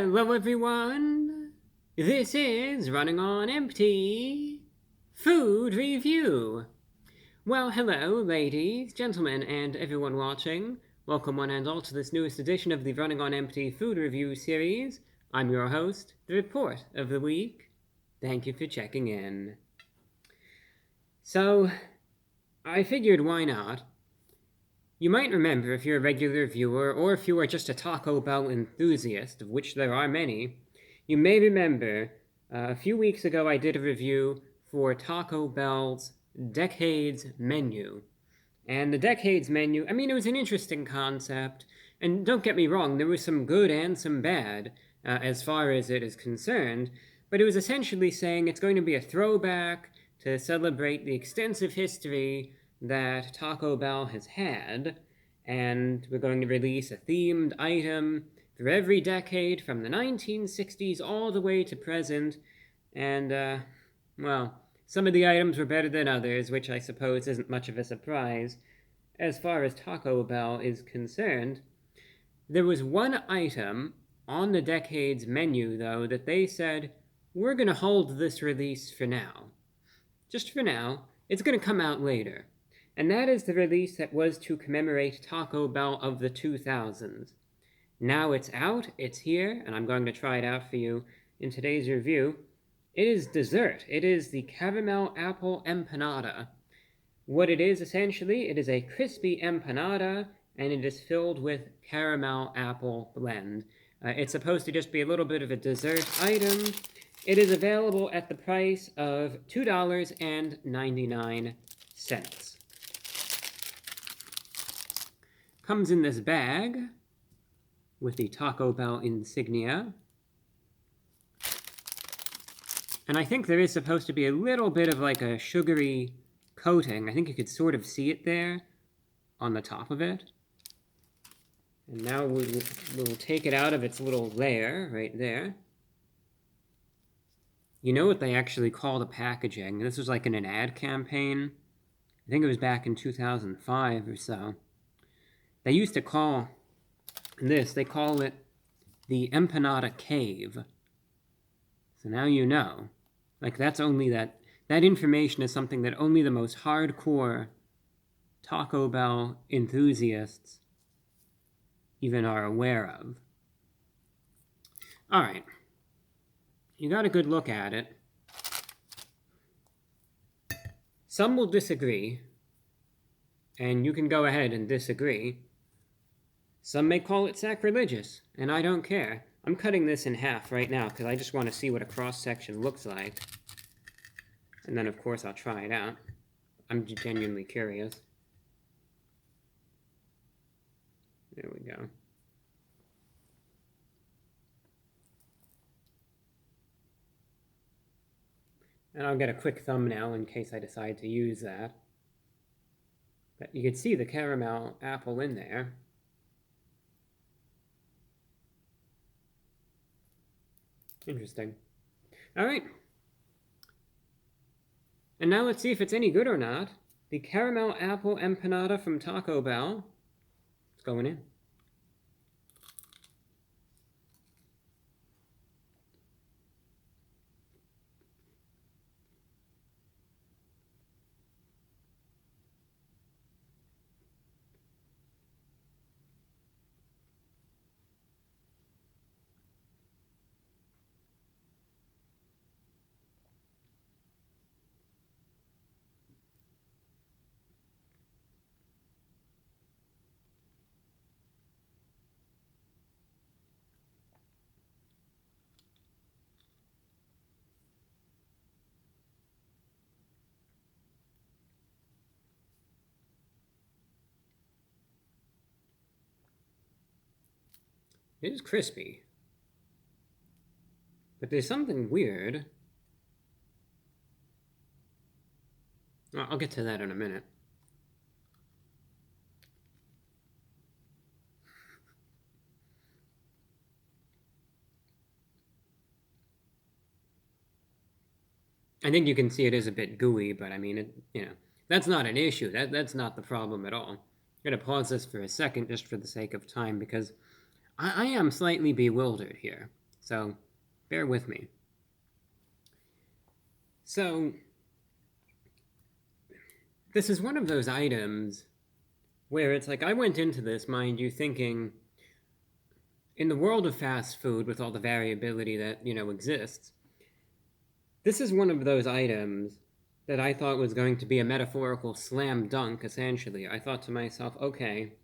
Hello everyone! This is Running on Empty Food Review. Well, hello ladies, gentlemen, and everyone watching. Welcome one and all to this newest edition of the Running on Empty Food Review series. I'm your host, the Report of the Week. Thank you for checking in. So, I figured why not? You might remember, if you're a regular viewer, or if you are just a Taco Bell enthusiast, of which there are many, you may remember a few weeks ago I did a review for Taco Bell's Decades menu. And the Decades menu, I mean, it was an interesting concept, and don't get me wrong, there was some good and some bad as far as it is concerned, but it was essentially saying it's going to be a throwback to celebrate the extensive history that Taco Bell has had, and we're going to release a themed item for every decade from the 1960s all the way to present, and, well, some of the items were better than others, which I suppose isn't much of a surprise. As far as Taco Bell is concerned, there was one item on the Decades menu, though, that they said, we're going to hold this release for now. Just for now. It's going to come out later. And that is the release that was to commemorate Taco Bell of the 2000s. Now it's out, it's here, and I'm going to try it out for you in today's review. It is dessert. It is the Caramel Apple Empanada. What it is, essentially, it is a crispy empanada, and it is filled with caramel apple blend. It's supposed to just be a little bit of a dessert item. It is available at the price of $2.99. Comes in this bag with the Taco Bell insignia. And I think there is supposed to be a little bit of like a sugary coating. I think you could sort of see it there on the top of it. And now we'll take it out of its little layer right there. You know what they actually call the packaging? This was like in an ad campaign. I think it was back in 2005 or so. They used to call this, they call it the Empanada Cave. So now you know. Like, that's only that information is something that only the most hardcore Taco Bell enthusiasts even are aware of. All right. You got a good look at it. Some will disagree, and you can go ahead and disagree. Some may call it sacrilegious, and I don't care. I'm cutting this in half right now because I just want to see what a cross-section looks like. And then, of course, I'll try it out. I'm genuinely curious. There we go. And I'll get a quick thumbnail in case I decide to use that. But you can see the caramel apple in there. Interesting. All right. And now let's see if it's any good or not. The Caramel Apple Empanada from Taco Bell. It's going in. It is crispy. But there's something weird. I'll get to that in a minute. I think you can see it is a bit gooey, but I mean, that's not an issue. That's not the problem at all. I'm going to pause this for a second just for the sake of time because I am slightly bewildered here. So bear with me. So this is one of those items where it's like I went into this, mind you, thinking in the world of fast food with all the variability that, exists, this is one of those items that I thought was going to be a metaphorical slam dunk, essentially. I thought to myself, okay,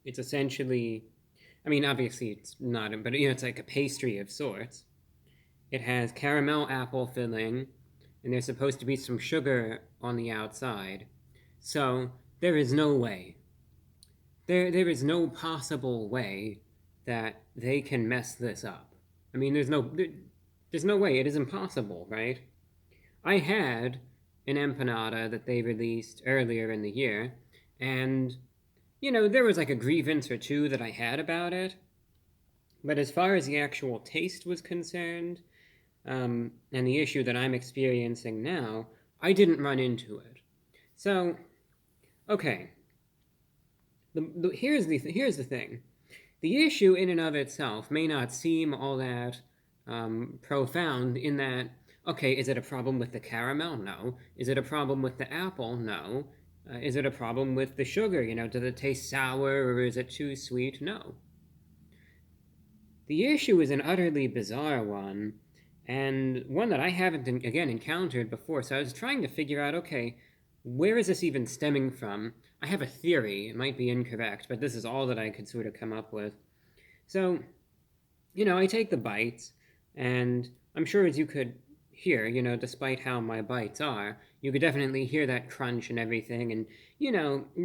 it's essentially, I mean, obviously it's not, but it's like a pastry of sorts. It has caramel apple filling, and there's supposed to be some sugar on the outside. So there is no way, there is no possible way that they can mess this up. I mean, there's no way. It is impossible, right? I had an empanada that they released earlier in the year, and there was like a grievance or two that I had about it. But as far as the actual taste was concerned, and the issue that I'm experiencing now, I didn't run into it. So, okay. Here's the thing. The issue in and of itself may not seem all that profound in that, okay, is it a problem with the caramel? No. Is it a problem with the apple? No. Is it a problem with the sugar? Does it taste sour or is it too sweet? No. The issue is an utterly bizarre one, and one that I haven't, again, encountered before. So I was trying to figure out, okay, where is this even stemming from? I have a theory. It might be incorrect, but this is all that I could sort of come up with. So, I take the bites, and I'm sure as you could hear, despite how my bites are, you could definitely hear that crunch and everything, and,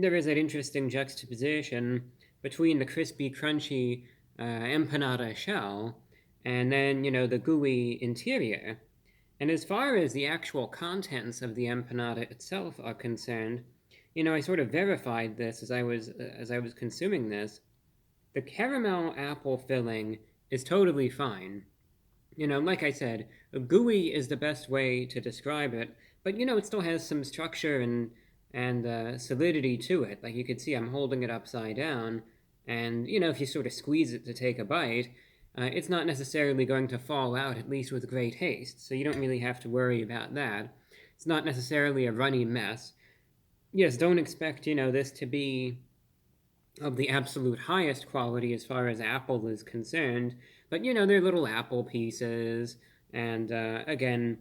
there is that interesting juxtaposition between the crispy, crunchy empanada shell and then, the gooey interior. And as far as the actual contents of the empanada itself are concerned, I sort of verified this as I was consuming this. The caramel apple filling is totally fine. Like I said, gooey is the best way to describe it, but it still has some structure and solidity to it. Like you can see, I'm holding it upside down, and if you sort of squeeze it to take a bite, it's not necessarily going to fall out, at least with great haste. So you don't really have to worry about that. It's not necessarily a runny mess. Yes, don't expect this to be of the absolute highest quality as far as apple is concerned, but they're little apple pieces, and again,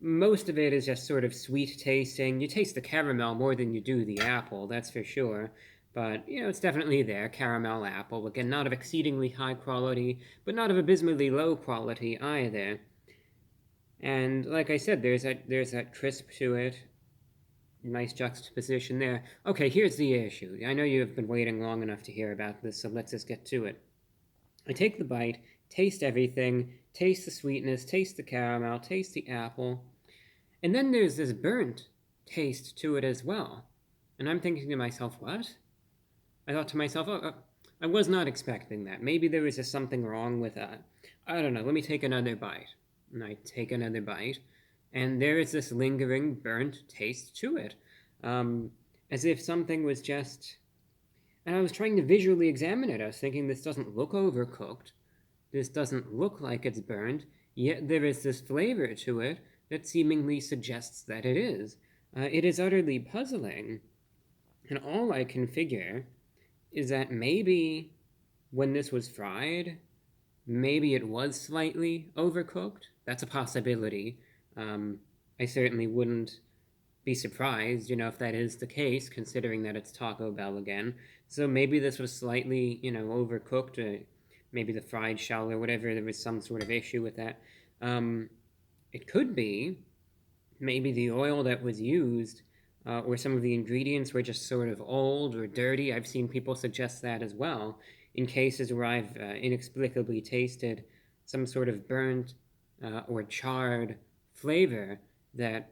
most of it is just sort of sweet tasting. You taste the caramel more than you do the apple, that's for sure, but it's definitely there. Caramel apple, again, not of exceedingly high quality, but not of abysmally low quality either. And like I said, there's that crisp to it. Nice juxtaposition there. Okay, here's the issue. I know you have been waiting long enough to hear about this, so let's just get to it. I take the bite, taste everything, taste the sweetness, taste the caramel, taste the apple, and then there's this burnt taste to it as well. And I'm thinking to myself, what? I thought to myself, I was not expecting that. Maybe there was just something wrong with that. I don't know, let me take another bite. And I take another bite, and there is this lingering burnt taste to it, as if something was just... And I was trying to visually examine it. I was thinking, this doesn't look overcooked. This doesn't look like it's burned, yet there is this flavor to it that seemingly suggests that it is. It is utterly puzzling. And all I can figure is that maybe when this was fried, maybe it was slightly overcooked. That's a possibility. I certainly wouldn't be surprised, if that is the case, considering that it's Taco Bell again. So maybe this was slightly, overcooked, or maybe the fried shell or whatever, there was some sort of issue with that. It could be maybe the oil that was used, or some of the ingredients were just sort of old or dirty. I've seen people suggest that as well, in cases where I've inexplicably tasted some sort of burnt or charred flavor that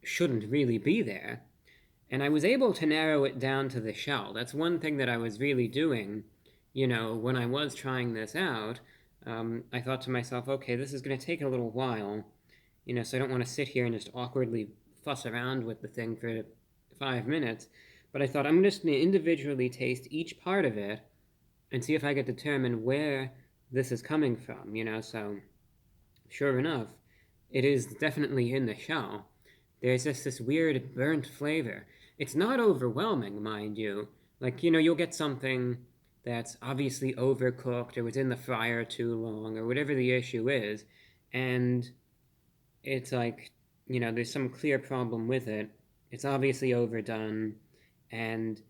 shouldn't really be there. And I was able to narrow it down to the shell. That's one thing that I was really doing, when I was trying this out. I thought to myself, okay, this is going to take a little while, so I don't want to sit here and just awkwardly fuss around with the thing for 5 minutes. But I thought I'm just going to individually taste each part of it and see if I could determine where this is coming from, so sure enough, it is definitely in the shell. There's just this weird burnt flavor. It's not overwhelming, mind you. Like, you'll get something that's obviously overcooked or was in the fryer too long or whatever the issue is, and it's like, there's some clear problem with it. It's obviously overdone, and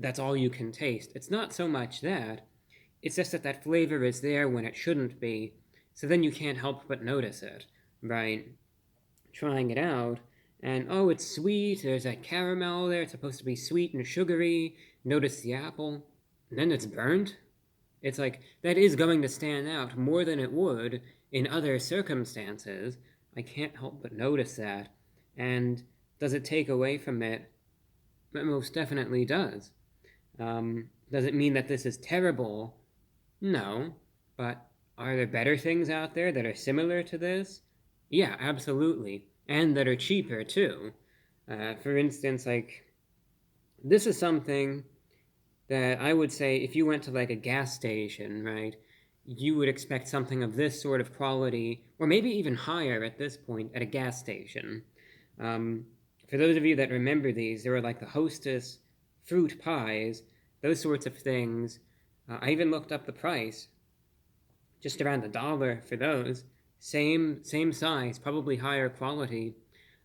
that's all you can taste. It's not so much that, it's just that that flavor is there when it shouldn't be, so then you can't help but notice it, right? Trying it out, and oh, it's sweet, there's that caramel there, it's supposed to be sweet and sugary, notice the apple, and then it's burnt? It's like, that is going to stand out more than it would in other circumstances. I can't help but notice that. And does it take away from it? It most definitely does. Does it mean that this is terrible? No. But are there better things out there that are similar to this? Yeah, absolutely. And that are cheaper, too. For instance, like, this is something that I would say if you went to like a gas station, right, you would expect something of this sort of quality, or maybe even higher at this point at a gas station. For those of you that remember these, there were like the Hostess fruit pies, those sorts of things. I even looked up the price, just around $1 for those. Same size, probably higher quality.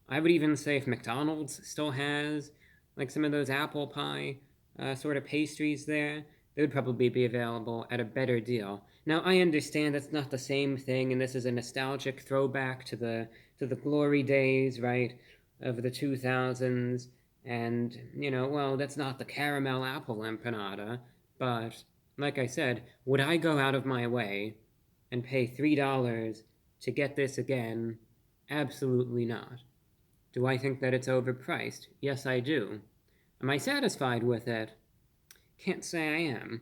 I would even say if McDonald's still has like some of those apple pie sort of pastries there, they would probably be available at a better deal. Now, I understand that's not the same thing, and this is a nostalgic throwback to the glory days, right, of the 2000s, and, well, that's not the Caramel Apple Empanada, but, like I said, would I go out of my way and pay $3 to get this again? Absolutely not. Do I think that it's overpriced? Yes, I do. Am I satisfied with it? Can't say I am.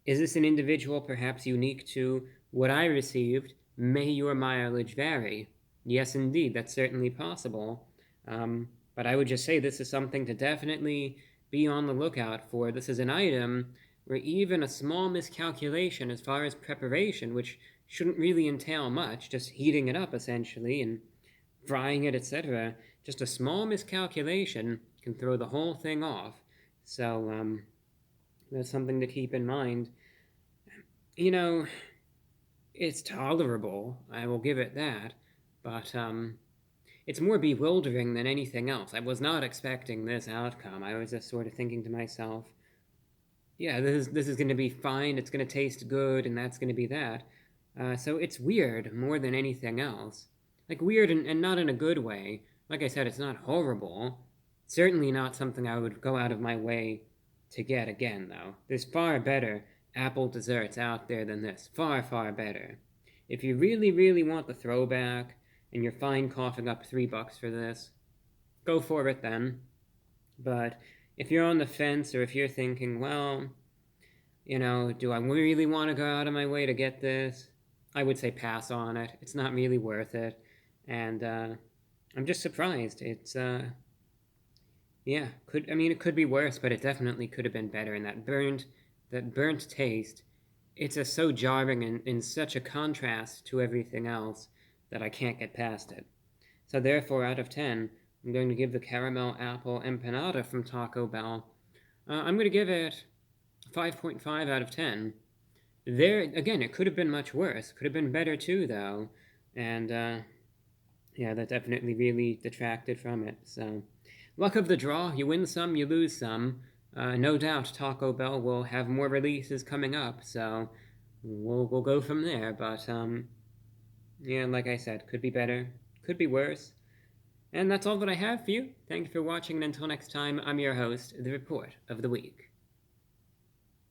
Is this an individual perhaps unique to what I received? May your mileage vary. Yes, indeed, that's certainly possible. But I would just say this is something to definitely be on the lookout for. This is an item where even a small miscalculation as far as preparation, which shouldn't really entail much, just heating it up essentially and frying it, etc., just a small miscalculation can throw the whole thing off. So, that's something to keep in mind. It's tolerable, I will give it that, but, it's more bewildering than anything else. I was not expecting this outcome. I was just sort of thinking to myself, yeah, this is going to be fine, it's going to taste good, and that's going to be that. So it's weird more than anything else. Like, weird and not in a good way. Like I said, it's not horrible. Certainly not something I would go out of my way to get again, though. There's far better apple desserts out there than this. Far, far better. If you really, really want the throwback, and you're fine coughing up $3 for this, go for it then. But if you're on the fence, or if you're thinking, well, do I really want to go out of my way to get this? I would say pass on it. It's not really worth it. And I'm just surprised. It's, yeah, it could be worse, but it definitely could have been better. And that burnt taste, it's just so jarring and in such a contrast to everything else that I can't get past it. So therefore, out of 10, I'm going to give the Caramel Apple Empanada from Taco Bell, I'm going to give it 5.5 out of 10. There, again, it could have been much worse. Could have been better too, though. And, yeah, that definitely really detracted from it. So, luck of the draw. You win some, you lose some. No doubt Taco Bell will have more releases coming up, so we'll go from there. But, yeah, like I said, could be better, could be worse. And that's all that I have for you. Thank you for watching, and until next time, I'm your host, The Report of the Week.